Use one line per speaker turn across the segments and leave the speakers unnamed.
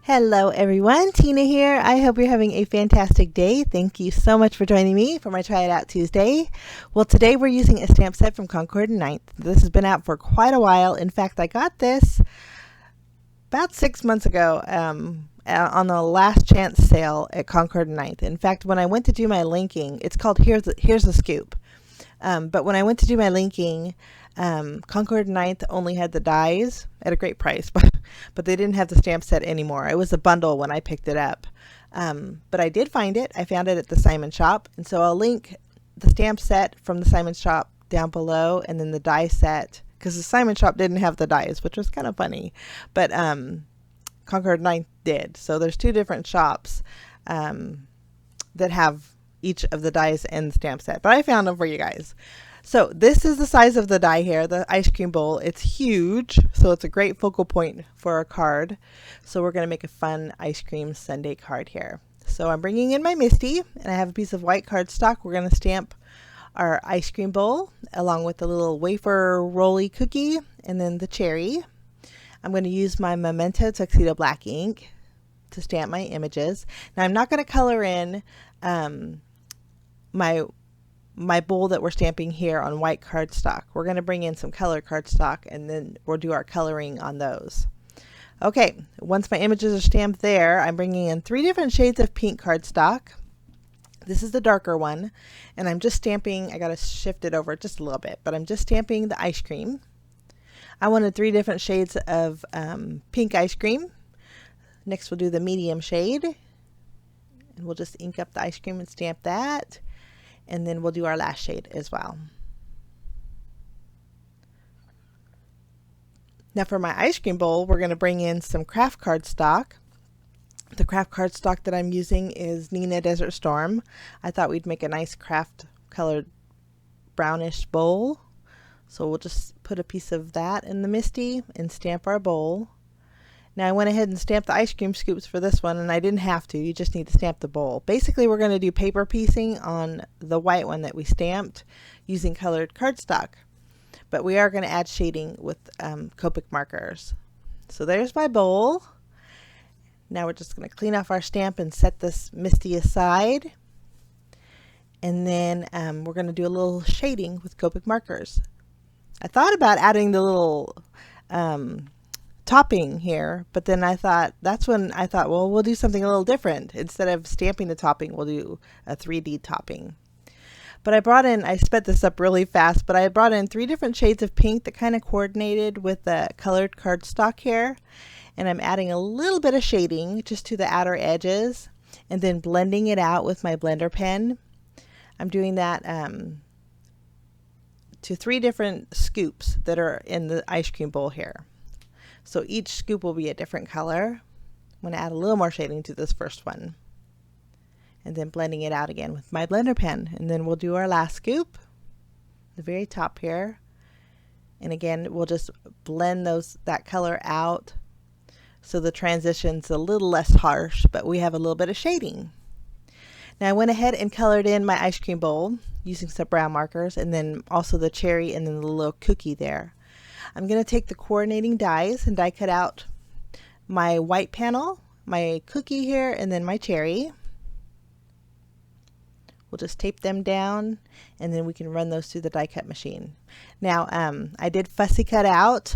Hello everyone, Tina here. I hope you're having a fantastic day. Thank you so much for joining me for my Try It Out Tuesday. Well, today we're using a stamp set from Concord 9th. This has been out for quite a while. In fact, I got this about 6 months ago on the last chance sale at Concord 9th. In fact, when I went to do my linking, it's called Here's the Scoop. But when I went to do my linking, Concord 9th only had the dies at a great price, but they didn't have the stamp set anymore. It was a bundle when I picked it up. But I did find it. I found it at the Simon Shop, and so I'll link the stamp set from the Simon Shop down below, and then the die set, because the Simon Shop didn't have the dies, which was kind of funny, but Concord 9th did. So there's two different shops that have each of the dies and the stamp set, but I found them for you guys. So this is the size of the die here, the ice cream bowl. It's huge, so it's a great focal point for a card. So we're going to make a fun ice cream sundae card here. So I'm bringing in my Misty, and I have a piece of white cardstock. We're going to stamp our ice cream bowl along with the little wafer rolly cookie and then the cherry. I'm going to use my Memento Tuxedo black ink to stamp my images. Now I'm not going to color in my bowl that we're stamping here on white cardstock. We're going to bring in some color cardstock, and then we'll do our coloring on those. Okay, once my images are stamped there, I'm bringing in 3 different shades of pink cardstock. This is the darker one, and I'm just stamping. I got to shift it over just a little bit, but I'm just stamping the ice cream. I wanted 3 different shades of pink ice cream. Next we'll do the medium shade, and we'll just ink up the ice cream and stamp that. And then we'll do our last shade as well. Now for my ice cream bowl, we're going to bring in some kraft cardstock. The kraft cardstock that I'm using is Nina Desert Storm. I thought we'd make a nice kraft colored brownish bowl. So we'll just put a piece of that in the Misty and stamp our bowl. Now I went ahead and stamped the ice cream scoops for this one, and I didn't have to. You just need to stamp the bowl. Basically, we're going to do paper piecing on the white one that we stamped using colored cardstock. But we are going to add shading with Copic markers. So there's my bowl. Now we're just going to clean off our stamp and set this Misty aside. And then we're going to do a little shading with Copic markers. I thought about adding the little topping here, but then that's when I thought, well, we'll do something a little different. Instead of stamping the topping, we'll do a 3D topping. But I sped this up really fast, but I brought in 3 different shades of pink that kind of coordinated with the colored cardstock here, and I'm adding a little bit of shading just to the outer edges and then blending it out with my blender pen. I'm doing that to 3 different scoops that are in the ice cream bowl here. So each scoop will be a different color. I'm going to add a little more shading to this first one. And then blending it out again with my blender pen. And then we'll do our last scoop, the very top here. And again, we'll just blend that color out so the transition's a little less harsh, but we have a little bit of shading. Now I went ahead and colored in my ice cream bowl using some brown markers, and then also the cherry and then the little cookie there. I'm going to take the coordinating dies and die cut out my white panel, my cookie here, and then my cherry. We'll just tape them down, and then we can run those through the die cut machine. Now I did fussy cut out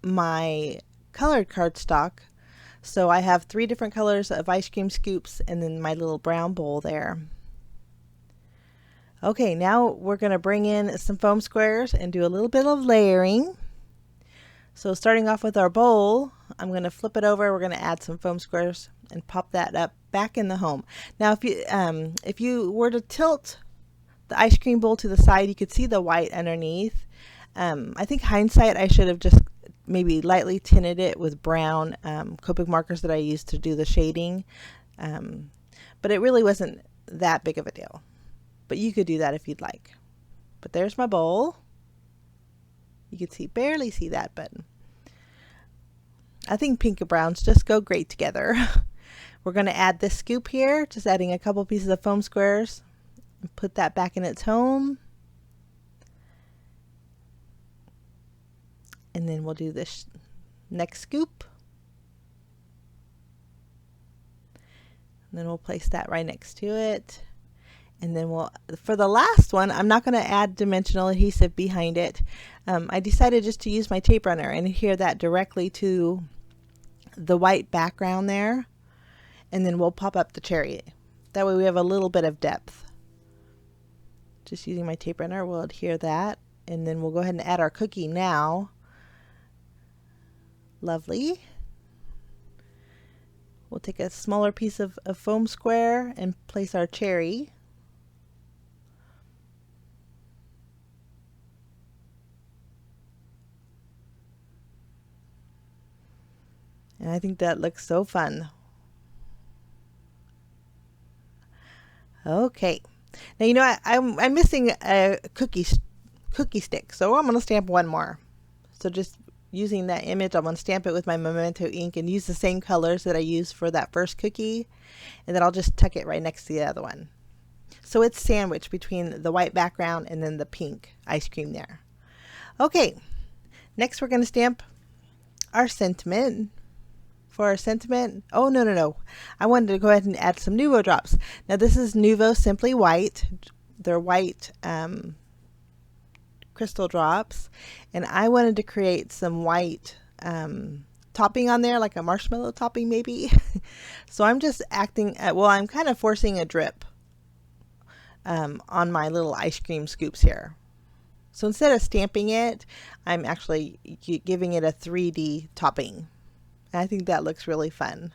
my colored cardstock, so I have 3 different colors of ice cream scoops and then my little brown bowl there. Okay, now we're going to bring in some foam squares and do a little bit of layering. So starting off with our bowl, I'm going to flip it over. We're going to add some foam squares and pop that up back in the home. Now if you were to tilt the ice cream bowl to the side, you could see the white underneath. I think hindsight, I should have just maybe lightly tinted it with brown Copic markers that I used to do the shading. But it really wasn't that big of a deal. But you could do that if you'd like. But there's my bowl. You can barely see that, but I think pink and browns just go great together. We're going to add this scoop here, just adding a couple pieces of foam squares and put that back in its home. And then we'll do this next scoop. And then we'll place that right next to it. And then we'll, for the last one, I'm not going to add dimensional adhesive behind it. I decided just to use my tape runner and adhere that directly to the white background there. And then we'll pop up the cherry. That way we have a little bit of depth. Just using my tape runner, we'll adhere that. And then we'll go ahead and add our cookie now. Lovely. We'll take a smaller piece of foam square and place our cherry. And I think that looks so fun. Okay. Now, you know, I'm missing a cookie stick, so I'm going to stamp one more. So just using that image, I'm going to stamp it with my Memento ink and use the same colors that I used for that first cookie. And then I'll just tuck it right next to the other one. So it's sandwiched between the white background and then the pink ice cream there. Okay. Next we're going to stamp our sentiment. For our sentiment, oh no, I wanted to go ahead and add some Nuvo drops. Now this is Nuvo Simply White. They're white crystal drops, and I wanted to create some white topping on there, like a marshmallow topping maybe. So I'm just acting, well, I'm kind of forcing a drip on my little ice cream scoops here. So instead of stamping it, I'm actually giving it a 3D topping. I think that looks really fun.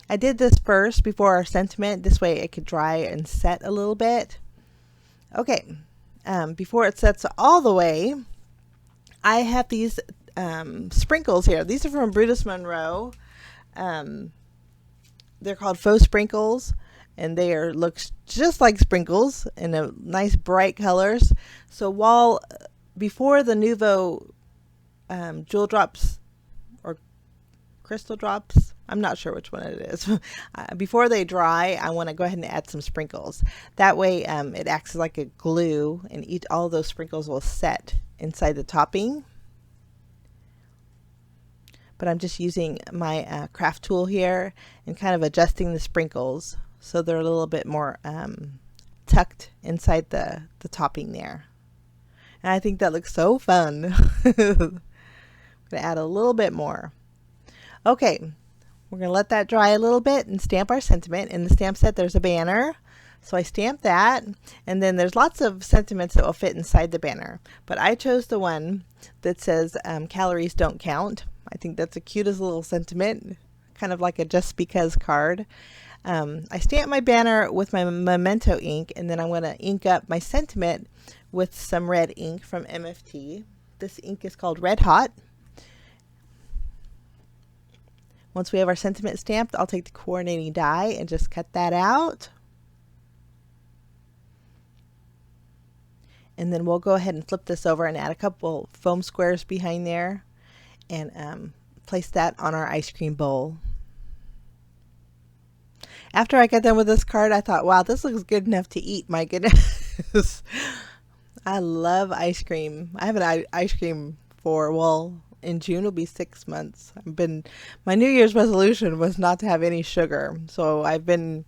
I did this first before our sentiment. This way it could dry and set a little bit. Okay, before it sets all the way, I have these sprinkles here. These are from Brutus Monroe. They're called faux sprinkles, and they looks just like sprinkles in a nice bright colors. So before the Nuvo jewel drops crystal drops, I'm not sure which one it is. Before they dry, I want to go ahead and add some sprinkles. That way it acts like a glue, and all those sprinkles will set inside the topping. But I'm just using my craft tool here and kind of adjusting the sprinkles so they're a little bit more tucked inside the topping there. And I think that looks so fun. I'm going to add a little bit more. Okay, we're going to let that dry a little bit and stamp our sentiment. In the stamp set, there's a banner. So I stamped that, and then there's lots of sentiments that will fit inside the banner. But I chose the one that says calories don't count. I think that's the cutest little sentiment, kind of like a just because card. I stamped my banner with my Memento ink, and then I'm going to ink up my sentiment with some red ink from MFT. This ink is called Red Hot. Once we have our sentiment stamped, I'll take the coordinating die and just cut that out. And then we'll go ahead and flip this over and add a couple foam squares behind there and place that on our ice cream bowl. After I got done with this card, I thought, wow, this looks good enough to eat. My goodness. I love ice cream. I haven't had ice cream for, well, in June will be 6 months. My New Year's resolution was not to have any sugar. So I've been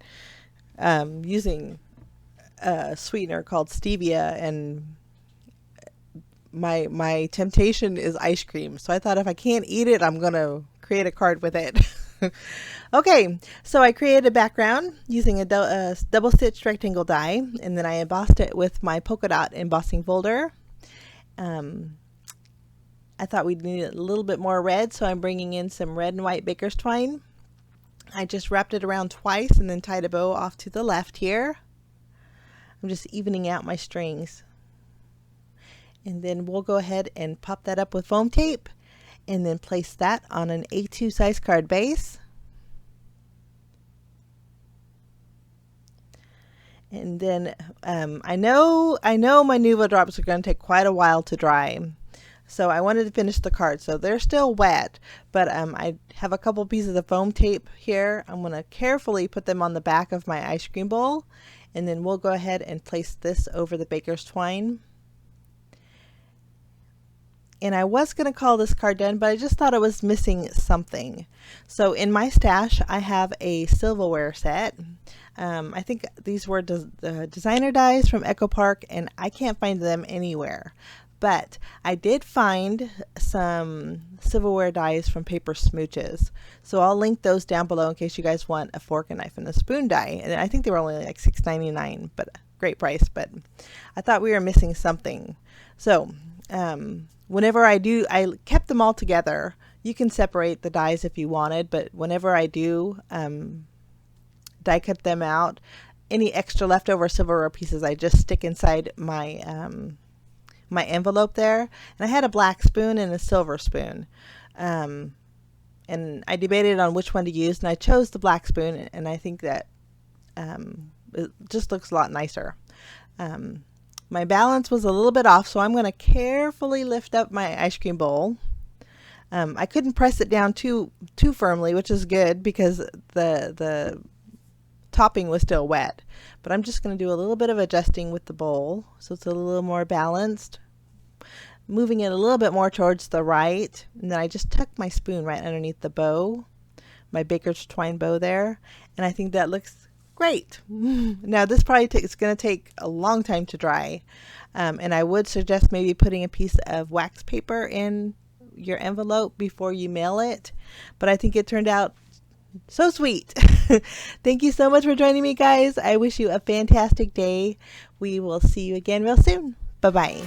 using a sweetener called stevia, and my temptation is ice cream. So I thought if I can't eat it, I'm going to create a card with it. Okay, so I created a background using a double stitched rectangle die, and then I embossed it with my polka dot embossing folder. I thought we'd need a little bit more red, so I'm bringing in some red and white baker's twine. I just wrapped it around twice and then tied a bow off to the left here. I'm just evening out my strings. And then we'll go ahead and pop that up with foam tape and then place that on an A2 size card base. And then I know my Nuvo drops are going to take quite a while to dry. So I wanted to finish the card. So they're still wet, but I have a couple pieces of foam tape here. I'm going to carefully put them on the back of my ice cream bowl, and then we'll go ahead and place this over the baker's twine. And I was going to call this card done, but I just thought it was missing something. So in my stash, I have a silverware set. I think these were designer dies from Echo Park, and I can't find them anywhere. But I did find some silverware dies from Paper Smooches. So I'll link those down below in case you guys want a fork, a knife, and a spoon die. And I think they were only like $6.99, but great price. But I thought we were missing something. So whenever I kept them all together. You can separate the dies if you wanted, but whenever I do die cut them out, any extra leftover silverware pieces I just stick inside my my envelope there. And I had a black spoon and a silver spoon, and I debated on which one to use, and I chose the black spoon, and I think that it just looks a lot nicer. My balance was a little bit off, so I'm going to carefully lift up my ice cream bowl. I couldn't press it down too firmly, which is good because the topping was still wet. But I'm just going to do a little bit of adjusting with the bowl so it's a little more balanced. Moving it a little bit more towards the right, and then I just tuck my spoon right underneath the bow, my baker's twine bow there, and I think that looks great. Now this probably is going to take a long time to dry, and I would suggest maybe putting a piece of wax paper in your envelope before you mail it, but I think it turned out so sweet. Thank you so much for joining me, guys. I wish you a fantastic day. We will see you again real soon. Bye-bye.